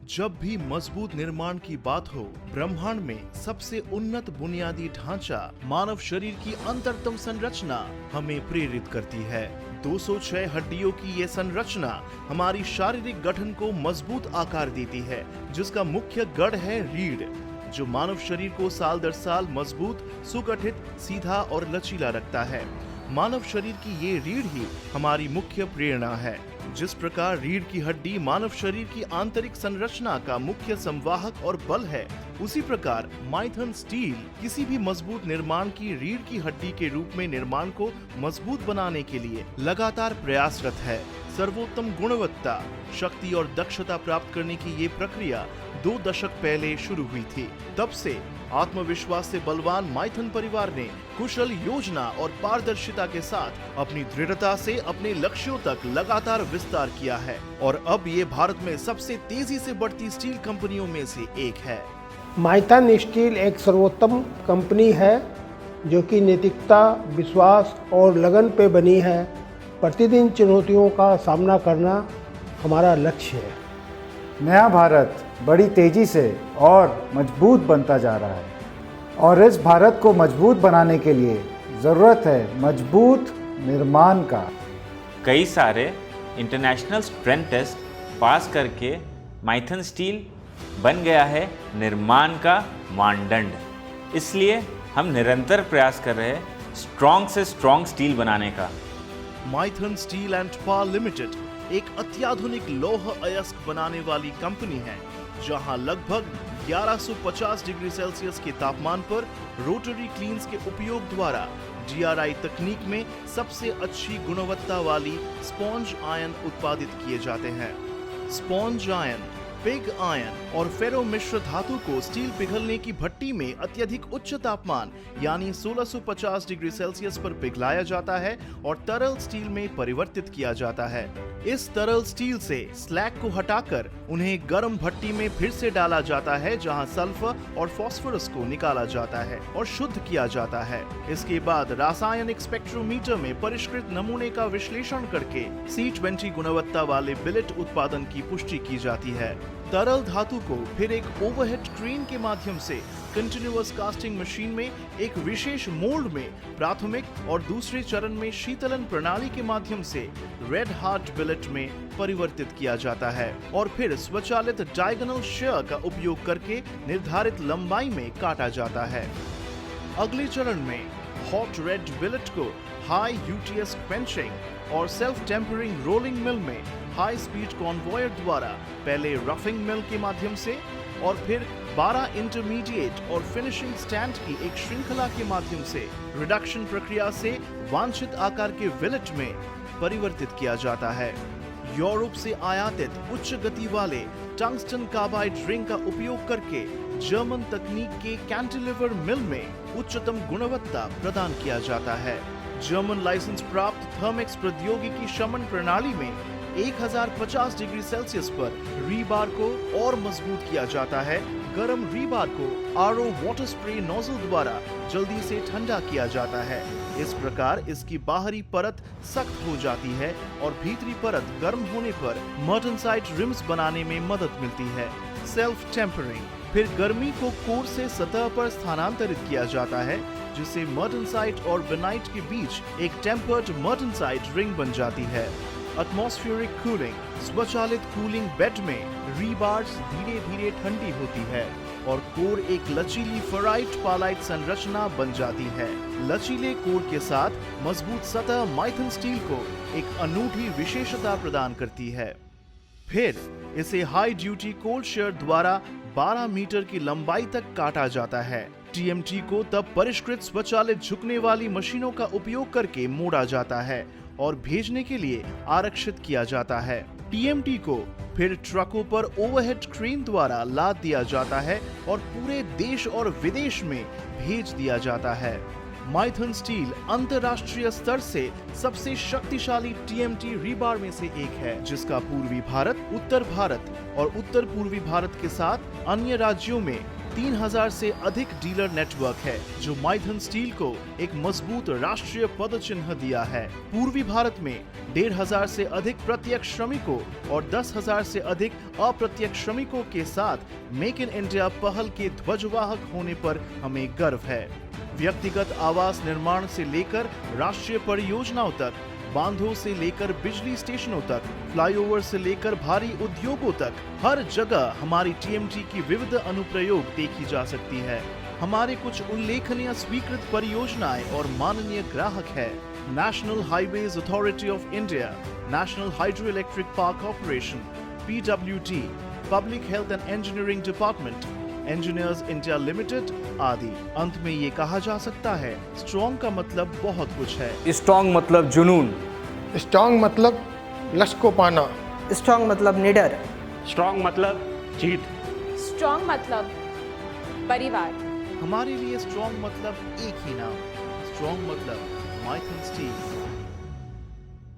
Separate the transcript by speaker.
Speaker 1: जब भी मजबूत निर्माण की बात हो, ब्रह्मांड में सबसे उन्नत बुनियादी ढांचा मानव शरीर की अंतरतम संरचना हमें प्रेरित करती है। 206 हड्डियों की ये संरचना हमारी शारीरिक गठन को मजबूत आकार देती है, जिसका मुख्य गढ़ है रीढ़, जो मानव शरीर को साल दर साल मजबूत, सुगठित, सीधा और लचीला रखता है। मानव शरीर की ये रीढ़ ही हमारी मुख्य प्रेरणा है। जिस प्रकार रीढ़ की हड्डी मानव शरीर की आंतरिक संरचना का मुख्य संवाहक और बल है, उसी प्रकार माइथन स्टील किसी भी मजबूत निर्माण की रीढ़ की हड्डी के रूप में निर्माण को मजबूत बनाने के लिए लगातार प्रयासरत है। सर्वोत्तम गुणवत्ता, शक्ति और दक्षता प्राप्त करने की ये प्रक्रिया 2 दशक पहले शुरू हुई थी। तब से आत्मविश्वास से बलवान माइथन परिवार ने कुशल योजना और पारदर्शिता के साथ अपनी दृढ़ता से अपने लक्ष्यों तक लगातार विस्तार किया है और अब ये भारत में सबसे तेजी से बढ़ती स्टील कंपनियों में से एक है।
Speaker 2: माइथन स्टील एक सर्वोत्तम कंपनी है जो कि नैतिकता, विश्वास और लगन पे बनी है। प्रतिदिन चुनौतियों का सामना करना हमारा लक्ष्य है।
Speaker 3: नया भारत बड़ी तेजी से और मजबूत बनता जा रहा है और इस भारत को मजबूत बनाने के लिए ज़रूरत है मजबूत निर्माण का।
Speaker 4: कई सारे इंटरनेशनल स्ट्रेंथ टेस्ट पास करके माइथन स्टील बन गया है निर्माण का मानदंड। इसलिए हम निरंतर प्रयास कर रहे हैं स्ट्रॉन्ग से स्ट्रॉन्ग स्टील बनाने का।
Speaker 1: Maithan steel and power limited एक अत्याधुनिक लौह अयस्क बनाने वाली कंपनी है, जहां लगभग 1150 डिग्री सेल्सियस के तापमान पर रोटरी क्लीन्स के उपयोग द्वारा DRI तकनीक में सबसे अच्छी गुणवत्ता वाली स्पॉन्ज आयन उत्पादित किए जाते हैं। स्पॉन्ज आयन, पिग आयन और फेरो मिश्र धातु को स्टील पिघलने की भट्टी में अत्यधिक उच्च तापमान यानी 1650 डिग्री सेल्सियस पर पिघलाया जाता है और तरल स्टील में परिवर्तित किया जाता है। इस तरल स्टील से स्लैग को हटाकर उन्हें गर्म भट्टी में फिर से डाला जाता है, जहां सल्फर और फास्फोरस को निकाला जाता है और शुद्ध किया जाता है। इसके बाद रासायनिक स्पेक्ट्रोमीटर में परिष्कृत नमूने का विश्लेषण करके C20 गुणवत्ता वाले बिलेट उत्पादन की पुष्टि की जाती है। तरल धातु को फिर एक ओवरहेड क्रेन के माध्यम से कंटिन्यूअस कास्टिंग मशीन में एक विशेष मोल्ड में प्राथमिक और दूसरे चरण में शीतलन प्रणाली के माध्यम से रेड हार्ट बिलेट में परिवर्तित किया जाता है और फिर स्वचालित डायगोनल शेयर का उपयोग करके निर्धारित लंबाई में काटा जाता है। अगले चरण में हॉट रेड बिलेट को हाई UTS क्वेंचिंग और सेल्फ टेम्परिंग रोलिंग मिल में हाई स्पीड कॉन्वॉयर द्वारा पहले रफिंग मिल के माध्यम से और फिर 12 इंटरमीडिएट और फिनिशिंग स्टैंड की एक श्रृंखला के माध्यम से रिडक्शन प्रक्रिया से वांछित आकार के विलेट में परिवर्तित किया जाता है। यूरोप से आयातित उच्च गति वाले टंगस्टन कार्बाइड रिंग का उपयोग करके जर्मन तकनीक के कैंटिलीवर मिल में उच्चतम गुणवत्ता प्रदान किया जाता है। जर्मन लाइसेंस प्राप्त थर्मेक्स प्रौद्योगिकी शमन प्रणाली में 1050 डिग्री सेल्सियस पर रीबार को और मजबूत किया जाता है। गर्म रीबार को RO वाटर स्प्रे नोजल द्वारा जल्दी से ठंडा किया जाता है। इस प्रकार इसकी बाहरी परत सख्त हो जाती है और भीतरी परत गर्म होने पर मर्टेनसाइट रिम्स बनाने में मदद मिलती है। सेल्फ टेम्परिंग, फिर गर्मी को कोर से सतह पर स्थानांतरित किया जाता है, जिससे मर्टेनसाइट और विनाइट के बीच एक टेम्पर्ड मर्टेनसाइट रिंग बन जाती है। एटमॉस्फेरिक कूलिंग, स्वचालित कूलिंग बेड में रीबार्स धीरे धीरे ठंडी होती है और कोर एक लचीली फेराइट पालाइट संरचना बन जाती है। लचीले कोर के साथ मजबूत सतह माइथन स्टील को एक अनूठी विशेषता प्रदान करती है। फिर इसे हाई ड्यूटी कोल्ड शेयर द्वारा 12 मीटर की लंबाई तक काटा जाता है। TMT को तब परिष्कृत स्वचालित झुकने वाली मशीनों का उपयोग करके मोड़ा जाता है और भेजने के लिए आरक्षित किया जाता है। TMT को फिर ट्रकों पर ओवरहेड क्रेन द्वारा लाद दिया जाता है और पूरे देश और विदेश में भेज दिया जाता है। माइथन स्टील अंतर्राष्ट्रीय स्तर से सबसे शक्तिशाली TMT रीबार में से एक है, जिसका पूर्वी भारत, उत्तर भारत और उत्तर पूर्वी भारत के साथ अन्य राज्यों में 3000 से अधिक डीलर नेटवर्क है जो माइथन स्टील को एक मजबूत राष्ट्रीय पद चिन्ह दिया है। पूर्वी भारत में 1500 से अधिक प्रत्यक्ष श्रमिकों और 10,000 से अधिक अप्रत्यक्ष श्रमिकों के साथ मेक इन इंडिया पहल के ध्वजवाहक होने पर हमें गर्व है। व्यक्तिगत आवास निर्माण से लेकर राष्ट्रीय परियोजनाओं तक, बांधों से लेकर बिजली स्टेशनों तक, फ्लाईओवर से लेकर भारी उद्योगों तक, हर जगह हमारी टीएमटी की विविध अनुप्रयोग देखी जा सकती है। हमारे कुछ उल्लेखनीय स्वीकृत परियोजनाएं और माननीय ग्राहक है national highways authority of India, national hydro electric power corporation, PWD, public health and engineering department, engineers India limited आदि। अंत में ये कहा जा सकता है, स्ट्रॉन्ग का मतलब बहुत कुछ है।
Speaker 5: स्ट्रॉन्ग मतलब जुनून,
Speaker 2: स्ट्रांग मतलब लक्ष्य को पाना,
Speaker 6: स्ट्रॉन्ग मतलब निडर,
Speaker 7: स्ट्रॉन्ग मतलब जीत,
Speaker 8: स्ट्रॉन्ग मतलब परिवार।
Speaker 1: हमारे लिए स्ट्रॉन्ग मतलब एक ही नाम, स्ट्रॉन्ग मतलब माइथन स्टील।